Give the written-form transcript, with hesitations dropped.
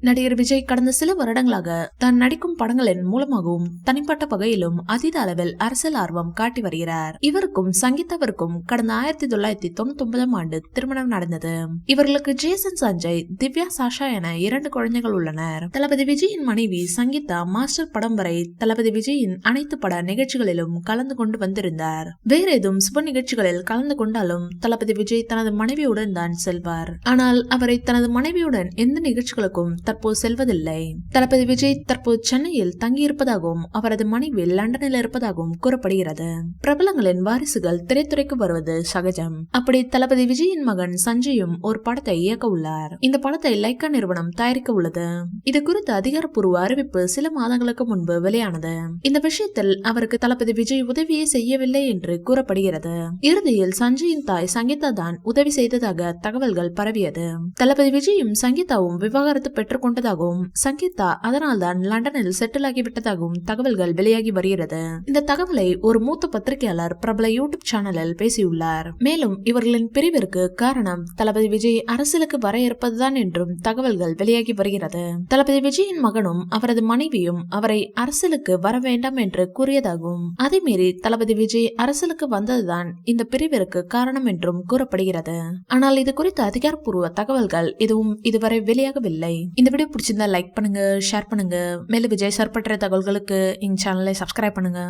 நடிகர் விஜய் கடந்த சில வருடங்களாக தான் நடிக்கும் படங்களின் மூலமாகவும் தனிப்பட்ட வகையிலும் அதீத அளவில் அரசியல் ஆர்வம் காட்டி வருகிறார். இவருக்கும் சங்கீதாவிற்கும் கடந்த 1999 ஆண்டு திருமணம் நடந்தது. இவர்களுக்கு ஜேசன் சஞ்சய், திவ்யா சாஷா என 2 குழந்தைகள் உள்ளனர். தளபதி விஜயின் மனைவி சங்கீதா மாஸ்டர் படம் வரை தளபதி விஜயின் அனைத்து பட நிகழ்ச்சிகளிலும் கலந்து கொண்டு வந்திருந்தார். வேற ஏதும் சுப நிகழ்ச்சிகளில் கலந்து கொண்டாலும் தளபதி விஜய் தனது மனைவியுடன் தான் செல்வார். ஆனால் அவரை தனது மனைவியுடன் எந்த நிகழ்ச்சிகளுக்கும் தற்போது செல்வதில்லை. தளபதி விஜய் தற்போது சென்னையில் தங்கியிருப்பதாகவும் அவரது மனைவி லண்டனில் இருப்பதாகவும் கூறப்படுகிறது. பிரபலங்களின் வாரிசுகள் திரைத்துறைக்கு வருவது சகஜம். அப்படி தளபதி விஜயின் மகன் சஞ்சயும் ஒரு படத்தை இயக்க உள்ளார். இந்த படத்தை லைக்கா நிறுவனம் தயாரிக்க உள்ளது. இது குறித்த அதிகாரப்பூர்வ அறிவிப்பு சில மாதங்களுக்கு முன்பு வெளியானது. இந்த விஷயத்தில் அவருக்கு தளபதி விஜய் உதவியே செய்யவில்லை என்று கூறப்படுகிறது. இறுதியில் சஞ்சயின் தாய் சங்கீதா தான் உதவி செய்ததாக தகவல்கள் பரவியது. தளபதி விஜயும் சங்கீதாவும் விவாகரத்து பெற்றுக் கொண்டதாகவும் சங்கீதா அதனால்தான் லண்டனில் செட்டில் ஆகிவிட்டதாகவும் தகவல்கள் வெளியாகி வருகிறது. இந்த தகவலை ஒரு மூத்த பத்திரிகையாளர் பிரபல யூடியூப் சேனலில் பேசியுள்ளார். மேலும் இவர்களின் பிரிவிற்கு காரணம் தளபதி விஜய் அரசியலுக்கு வர இருப்பதுதான் என்றும் தகவல்கள் வெளியாகி வருகிறது. தளபதி விஜயின் மகனும் அவரது மனைவியும் அவரை அரசியலுக்கு வர வேண்டாம் என்று கூறியதாகவும் அதே மீறி தளபதி விஜய் அரசியலுக்கு வந்ததுதான் இந்த பிரிவிற்கு காரணம் என்றும் கூறப்படுகிறது. ஆனால் இது குறித்த அதிகாரப்பூர்வ தகவல்கள் எதுவும் இதுவரை வெளியாகவில்லை. இந்த வீடியோ பிடிச்சிருந்தா லைக் பண்ணுங்க, ஷேர் பண்ணுங்க. மேலும் விஜய் சார் பற்றிய தகவல்களுக்கு எங்க சேனலை சப்ஸ்கிரைப் பண்ணுங்க.